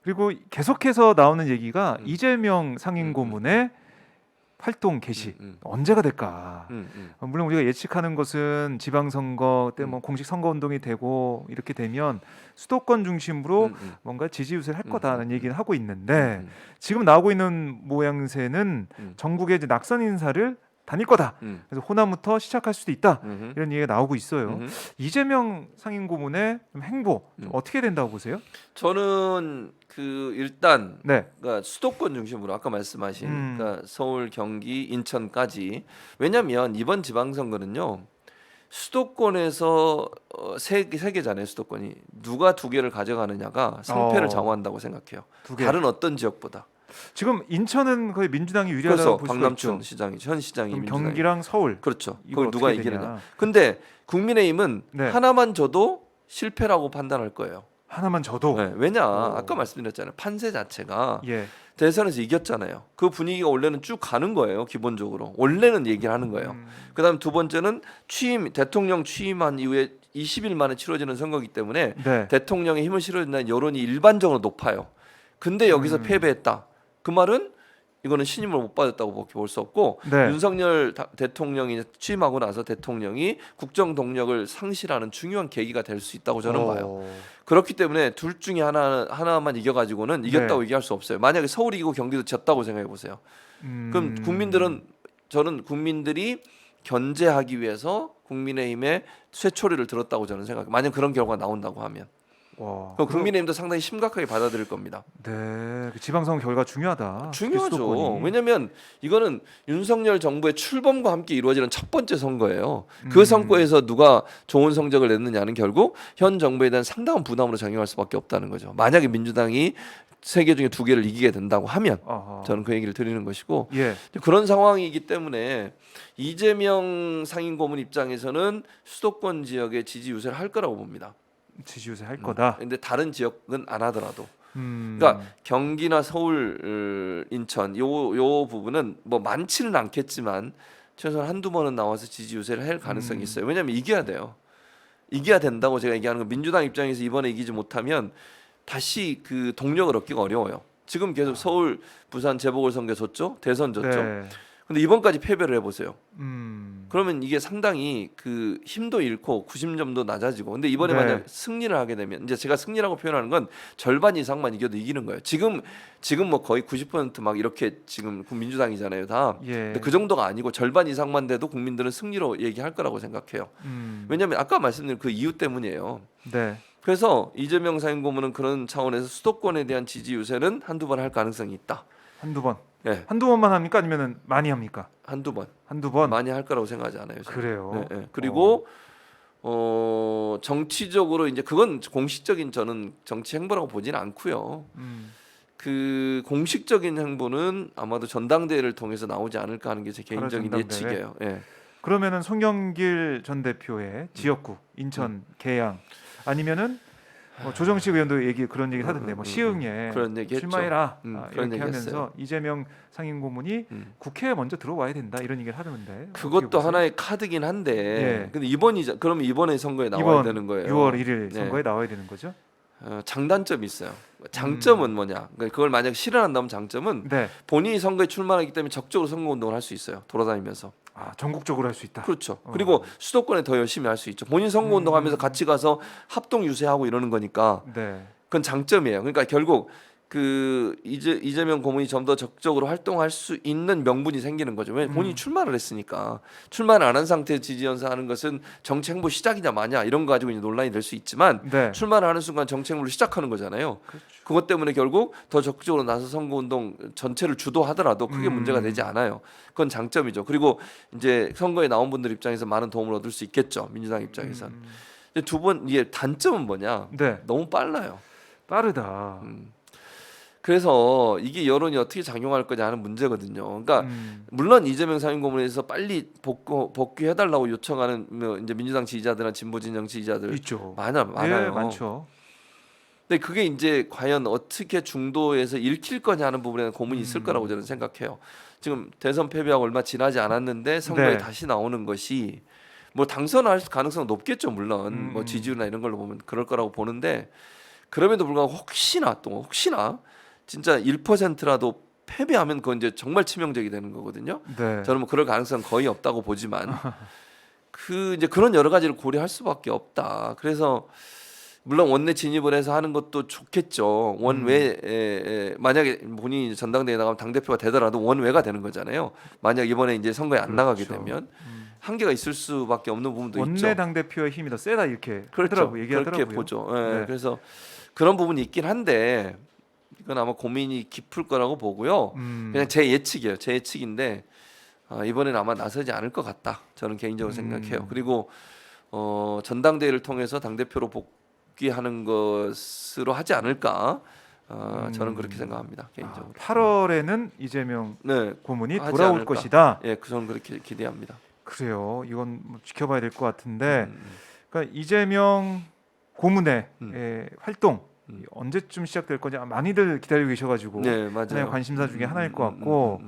그리고 계속해서 나오는 얘기가 음. 이재명 상임고문의 활동 개시 언제가 될까? 물론 우리가 예측하는 것은 지방선거 때 뭐 공식 선거운동이 되고 이렇게 되면 수도권 중심으로 뭔가 지지 유세를 할 거다라는 얘기는 하고 있는데 지금 나오고 있는 모양새는 전국에 이제 낙선 인사를 다닐 거다. 그래서 호남부터 시작할 수도 있다. 이런 얘기가 나오고 있어요. 이재명 상임고문의 좀 행보 좀 어떻게 된다고 보세요? 저는 그 일단 네. 그러니까 수도권 중심으로 아까 말씀하신 그러니까 서울, 경기, 인천까지. 왜냐하면 이번 지방선거는요 수도권에서 세 개잖아요. 수도권이 누가 두 개를 가져가느냐가 승패를 정한다고 생각해요. 두 개. 다른 어떤 지역보다. 지금 인천은 거의 민주당이 유리하다고 그래서 볼 수가 박남춘 있죠. 시장이 현 시장이 그럼 민주당이. 경기랑 서울. 그렇죠. 이걸 거기 누가 어떻게 이기느냐. 되냐. 근데 국민의힘은 네. 하나만 줘도 실패라고 판단할 거예요. 하나만 줘도. 네, 왜냐 아까 말씀드렸잖아요. 판세 자체가 예. 대선에서 이겼잖아요. 그 분위기가 원래는 쭉 가는 거예요. 기본적으로 원래는 얘기를 하는 거예요. 그다음 두 번째는 대통령 취임한 이후에 20일 만에 치러지는 선거이기 때문에 네. 대통령의 힘을 실어준다는 여론이 일반적으로 높아요. 근데 여기서 패배했다. 그 말은 이거는 신임을 못 받았다고 볼 수 없고 네. 윤석열 대통령이 취임하고 나서 대통령이 국정 동력을 상실하는 중요한 계기가 될 수 있다고 저는 봐요. 그렇기 때문에 둘 중에 하나만 이겨가지고는 이겼다고 네. 얘기할 수 없어요. 만약에 서울이 이기고 경기도 졌다고 생각해 보세요. 그럼 저는 국민들이 견제하기 위해서 국민의힘의 쇠초리를 들었다고 저는 생각해요. 만약 그런 결과가 나온다고 하면. 와. 그럼 국민의힘도 상당히 심각하게 받아들일 겁니다. 네. 그 지방선거 결과 중요하다. 중요하죠. 수도권이. 왜냐하면 이거는 윤석열 정부의 출범과 함께 이루어지는 첫 번째 선거예요. 그 선거에서 누가 좋은 성적을 냈느냐는 결국 현 정부에 대한 상당한 부담으로 작용할 수밖에 없다는 거죠. 만약에 민주당이 세 개 중에 두 개를 이기게 된다고 하면 아하. 저는 그 얘기를 드리는 것이고 예. 그런 상황이기 때문에 이재명 상임고문 입장에서는 수도권 지역의 지지 유세를 할 거라고 봅니다. 지지 유세 할 거다. 근데 다른 지역은 안 하더라도. 그러니까 경기나 서울, 인천 요 부분은 뭐 많지는 않겠지만 최소한 한두 번은 나와서 지지 유세를 할 가능성이 있어요. 왜냐하면 이겨야 돼요. 이겨야 된다고 제가 얘기하는 건 민주당 입장에서 이번에 이기지 못하면 다시 그 동력을 얻기가 어려워요. 지금 계속 서울, 부산 재보궐선거 졌죠, 대선 졌죠. 네. 근데 이번까지 패배를 해보세요. 음. 그러면 이게 상당히 그 힘도 잃고 구심점도 낮아지고. 근데 이번에 네. 만약 승리를 하게 되면 이제 제가 승리라고 표현하는 건 절반 이상만 이겨도 이기는 거예요. 지금 뭐 거의 90%막 이렇게 지금 민주당이잖아요, 다. 예. 근데 그 정도가 아니고 절반 이상만 돼도 국민들은 승리로 얘기할 거라고 생각해요. 왜냐하면 아까 말씀드린 그 이유 때문이에요. 네. 그래서 이재명 상임고문은 그런 차원에서 수도권에 대한 지지 유세는 한두 번 할 가능성이 있다. 한두 번. 네, 한두 번만 합니까? 아니면은 많이 합니까? 한두 번. 한두 번. 많이 할 거라고 생각하지 않아요. 저는. 그래요. 네, 네. 그리고 정치적으로 이제 그건 공식적인 저는 정치 행보라고 보지는 않고요. 그 공식적인 행보는 아마도 전당대회를 통해서 나오지 않을까 하는 게 제 개인적인 전당대회. 예측이에요. 예. 그러면은 송영길 전 대표의 지역구 인천 계양 아니면은 조정식 의원도 그런 얘기 하던데 뭐 시흥에 그런 얘기 했죠. 출마해라 그런 이렇게 얘기 하면서 했어요. 이재명 상임고문이 국회에 먼저 들어와야 된다 이런 얘기를 하던데 그것도 하나의 카드긴 한데 예. 근데 그러면 이번에 선거에 나와야 이번 되는 거예요. 6월 1일 네. 선거에 나와야 되는 거죠? 장단점이 있어요. 장점은 뭐냐? 그러니까 그걸 만약 실현한다면 장점은 네. 본인이 선거에 출마하기 때문에 적극적으로 선거 운동을 할 수 있어요. 돌아다니면서. 아, 전국적으로 할 수 있다. 그렇죠. 그리고 수도권에 더 열심히 할 수 있죠. 본인 선거 운동하면서 같이 가서 합동 유세하고 이러는 거니까 네. 그건 장점이에요. 그러니까 결국 그 이재명 고문이 좀 더 적극적으로 활동할 수 있는 명분이 생기는 거죠. 왜 본인이 출마를 했으니까. 출마를 안 한 상태에서 지지 연사하는 것은 정치 행보 시작이냐 마냐 이런 거 가지고 이제 논란이 될 수 있지만 네. 출마를 하는 순간 정치 행보를 시작하는 거잖아요. 그렇죠. 그것 때문에 결국 더 적극적으로 나서 선거 운동 전체를 주도하더라도 크게 문제가 되지 않아요. 그건 장점이죠. 그리고 이제 선거에 나온 분들 입장에서 많은 도움을 얻을 수 있겠죠. 민주당 입장에서는. 두 번 이게 단점은 뭐냐? 네. 너무 빨라요. 빠르다. 그래서 이게 여론이 어떻게 작용할 거냐 하는 문제거든요. 그러니까 물론 이재명 상임고문에서 빨리 복귀해달라고 요청하는 뭐 이제 민주당 지지자들이나 진보 진영 지지자들 있죠. 많아요. 네, 많죠. 근데 그게 이제 과연 어떻게 중도에서 읽힐 거냐 하는 부분에는 고민이 있을 거라고 저는 생각해요. 지금 대선 패배하고 얼마 지나지 않았는데 선거에 네. 다시 나오는 것이 뭐 당선할 가능성은 높겠죠. 물론 뭐 지지율이나 이런 걸로 보면 그럴 거라고 보는데 그럼에도 불구하고 혹시나 진짜 1%라도 패배하면 그건 이제 정말 치명적이 되는 거거든요. 네. 저는 뭐 그럴 가능성 거의 없다고 보지만 이제 그런 여러 가지를 고려할 수밖에 없다. 그래서 물론 원내 진입을 해서 하는 것도 좋겠죠. 원외 만약에 본인이 전당대회 나가면 당 대표가 되더라도 원외가 되는 거잖아요. 만약 이번에 이제 선거에 안 나가게 그렇죠. 되면 한계가 있을 수밖에 없는 부분도 있죠. 원내 당 대표의 힘이 더 세다 이렇게 그렇죠. 하더라고요. 얘기하더라고요. 그렇게 보죠. 예, 네. 그래서 그런 부분이 있긴 한데 이건 아마 고민이 깊을 거라고 보고요. 그냥 제 예측이에요. 제 예측인데 이번에는 아마 나서지 않을 것 같다. 저는 개인적으로 생각해요. 그리고 전당대회를 통해서 당 대표로 복귀하는 것으로 하지 않을까. 저는 그렇게 생각합니다. 개인적으로. 8월에는 이재명 네, 고문이 하지 돌아올 않을까. 것이다. 예, 저는 그렇게 기대합니다. 그래요. 이건 뭐 지켜봐야 될 것 같은데, 그러니까 이재명 고문의 활동 언제쯤 시작될 건지 많이들 기다리고 계셔가지고 네, 맞아요. 하나의 관심사 중에 하나일 것 같고.